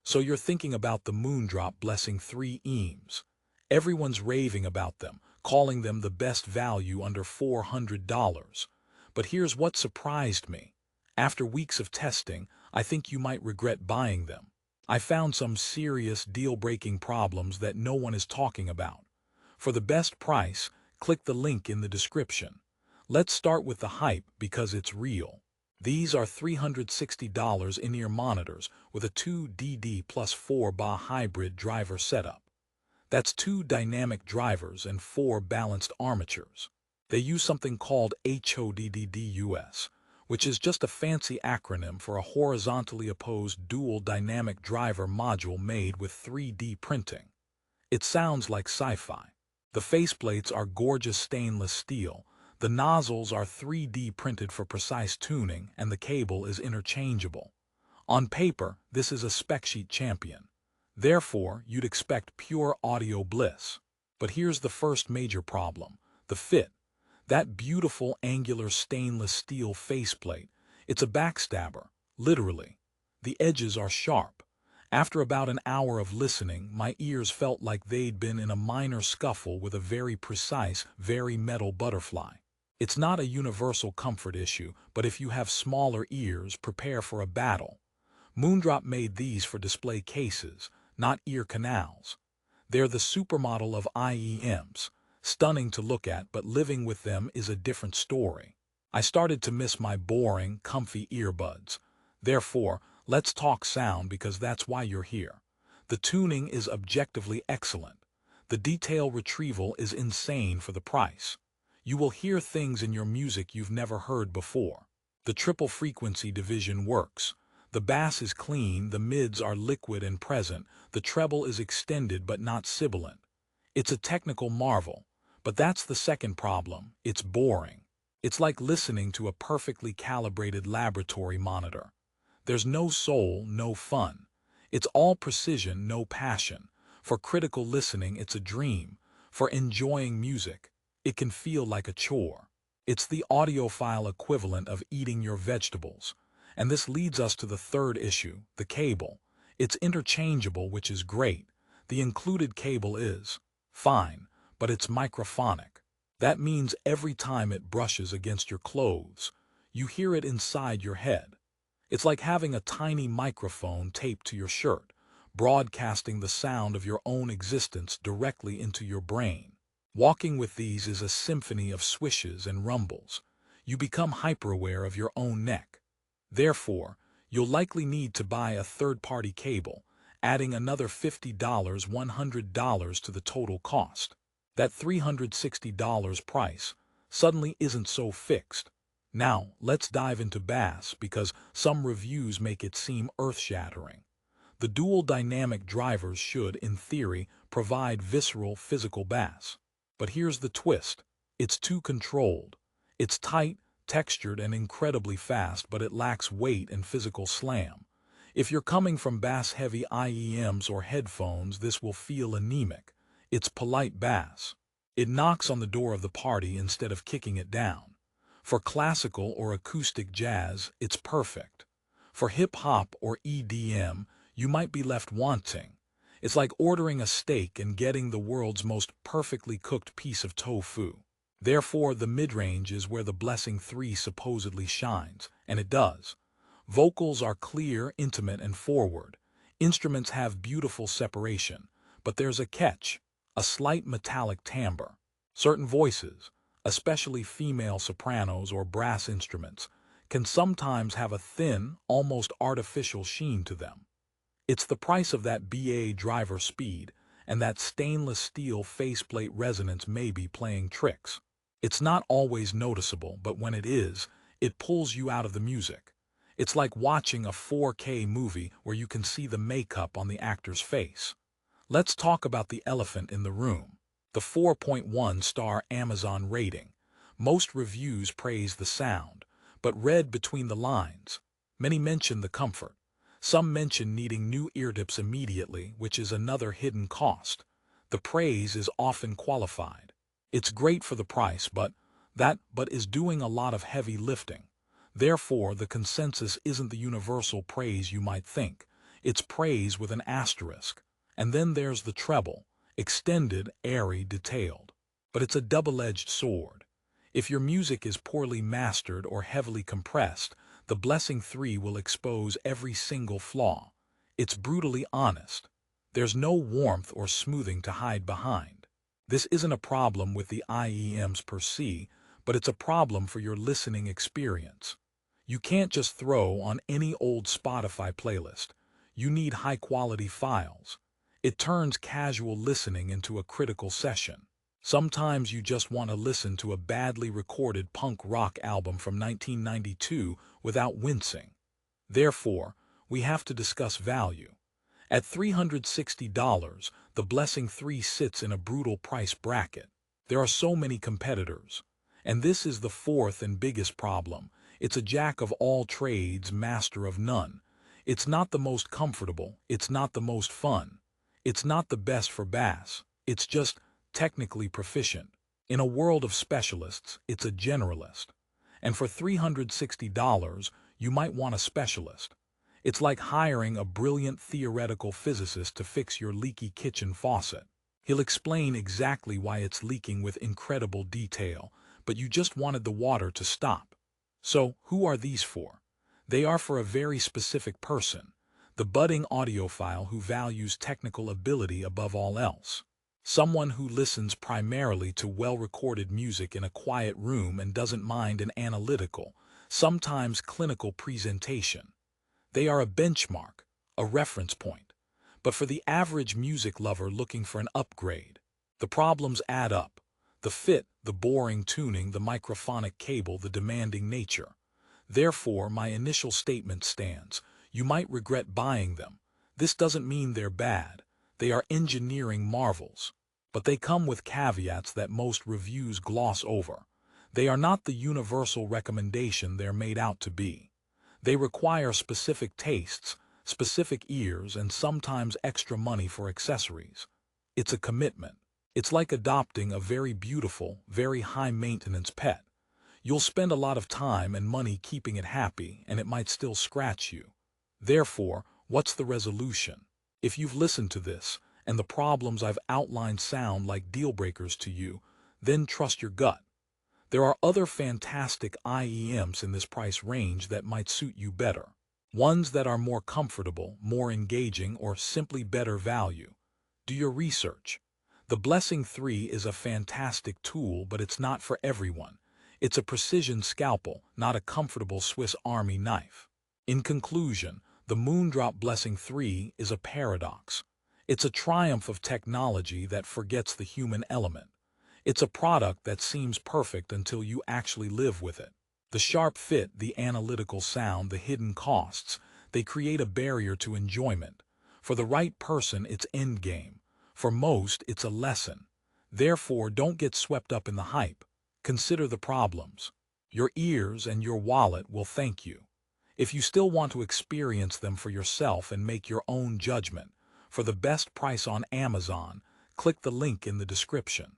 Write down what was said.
So you're thinking about the Moondrop Blessing 3 IEMs. Everyone's raving about them, calling them the best value under $400. But here's what surprised me. After weeks of testing, I think you might regret buying them. I found some serious deal-breaking problems that no one is talking about. For the best price, click the link in the description. Let's start with the hype because it's real. These are $360 in-ear monitors with a 2DD plus 4BA hybrid driver setup. That's 2 dynamic drivers and 4 balanced armatures. They use something called HODDDUS, which is just a fancy acronym for a horizontally opposed dual dynamic driver module made with 3D printing. It sounds like sci-fi. The faceplates are gorgeous stainless steel. The nozzles are 3D printed for precise tuning, and the cable is interchangeable. On paper, this is a spec sheet champion. Therefore, you'd expect pure audio bliss. But here's the first major problem: the fit. That beautiful angular stainless steel faceplate, it's a backstabber, literally. The edges are sharp. After about an hour of listening, my ears felt like they'd been in a minor scuffle with a very precise, very metal butterfly. It's not a universal comfort issue, but if you have smaller ears, prepare for a battle. Moondrop made these for display cases, not ear canals. They're the supermodel of IEMs, stunning to look at, but living with them is a different story. I started to miss my boring, comfy earbuds. Therefore, let's talk sound because that's why you're here. The tuning is objectively excellent. The detail retrieval is insane for the price. You will hear things in your music you've never heard before. The triple frequency division works. The bass is clean, the mids are liquid and present, the treble is extended but not sibilant. It's a technical marvel, but that's the second problem: it's boring. It's like listening to a perfectly calibrated laboratory monitor. There's no soul, no fun. It's all precision, no passion. For critical listening, it's a dream. For enjoying music, it can feel like a chore. It's the audiophile equivalent of eating your vegetables. And this leads us to the third issue, the cable. It's interchangeable, which is great. The included cable is fine, but it's microphonic. That means every time it brushes against your clothes, you hear it inside your head. It's like having a tiny microphone taped to your shirt, broadcasting the sound of your own existence directly into your brain. Walking with these is a symphony of swishes and rumbles. You become hyper-aware of your own neck. Therefore, you'll likely need to buy a third-party cable, adding another $50, $100 to the total cost. That $360 price suddenly isn't so fixed. Now, let's dive into bass because some reviews make it seem earth-shattering. The dual dynamic drivers should, in theory, provide visceral physical bass. But here's the twist: it's too controlled. It's tight, textured, and incredibly fast, but it lacks weight and physical slam. If you're coming from bass-heavy IEMs or headphones, this will feel anemic. It's polite bass. It knocks on the door of the party instead of kicking it down. For classical or acoustic jazz, it's perfect. For hip-hop or EDM, you might be left wanting. It's like ordering a steak and getting the world's most perfectly cooked piece of tofu. Therefore, the mid-range is where the Blessing 3 supposedly shines, and it does. Vocals are clear, intimate, and forward. Instruments have beautiful separation, but there's a catch: a slight metallic timbre. Certain voices, especially female sopranos or brass instruments, can sometimes have a thin, almost artificial sheen to them. It's the price of that BA driver speed, and that stainless steel faceplate resonance may be playing tricks. It's not always noticeable, but when it is, it pulls you out of the music. It's like watching a 4K movie where you can see the makeup on the actor's face. Let's talk about the elephant in the room: the 4.1-star Amazon rating. Most reviews praise the sound, but read between the lines, many mention the comfort. Some mention needing new eartips immediately, which is another hidden cost. The praise is often qualified. It's great for the price, but is doing a lot of heavy lifting. Therefore, the consensus isn't the universal praise you might think. It's praise with an asterisk. And then there's the treble, extended, airy, detailed. But it's a double-edged sword. If your music is poorly mastered or heavily compressed, the Blessing 3 will expose every single flaw. It's brutally honest. There's no warmth or smoothing to hide behind. This isn't a problem with the IEMs per se, but it's a problem for your listening experience. You can't just throw on any old Spotify playlist. You need high-quality files. It turns casual listening into a critical session. Sometimes you just want to listen to a badly recorded punk rock album from 1992 without wincing. Therefore, we have to discuss value. At $360, the Blessing 3 sits in a brutal price bracket. There are so many competitors. And this is the fourth and biggest problem. It's a jack of all trades, master of none. It's not the most comfortable, it's not the most fun. It's not the best for bass, it's just technically proficient. In a world of specialists, it's a generalist. And for $360, you might want a specialist. It's like hiring a brilliant theoretical physicist to fix your leaky kitchen faucet. He'll explain exactly why it's leaking with incredible detail, but you just wanted the water to stop. So, who are these for? They are for a very specific person, the budding audiophile who values technical ability above all else. Someone who listens primarily to well-recorded music in a quiet room and doesn't mind an analytical, sometimes clinical presentation. They are a benchmark, a reference point. But for the average music lover looking for an upgrade, the problems add up. The fit, the boring tuning, the microphonic cable, the demanding nature. Therefore, my initial statement stands. You might regret buying them. This doesn't mean they're bad. They are engineering marvels. But they come with caveats that most reviews gloss over. They are not the universal recommendation they're made out to be. They require specific tastes, specific ears, and sometimes extra money for accessories. It's a commitment. It's like adopting a very beautiful, very high-maintenance pet. You'll spend a lot of time and money keeping it happy, and it might still scratch you. Therefore, what's the resolution? If you've listened to this, and the problems I've outlined sound like deal-breakers to you, then trust your gut. There are other fantastic IEMs in this price range that might suit you better. Ones that are more comfortable, more engaging, or simply better value. Do your research. The Blessing 3 is a fantastic tool, but it's not for everyone. It's a precision scalpel, not a comfortable Swiss Army knife. In conclusion, the Moondrop Blessing 3 is a paradox. It's a triumph of technology that forgets the human element. It's a product that seems perfect until you actually live with it. The sharp fit, the analytical sound, the hidden costs, they create a barrier to enjoyment. For the right person, it's endgame. For most, it's a lesson. Therefore, don't get swept up in the hype. Consider the problems. Your ears and your wallet will thank you. If you still want to experience them for yourself and make your own judgment, for the best price on Amazon, click the link in the description.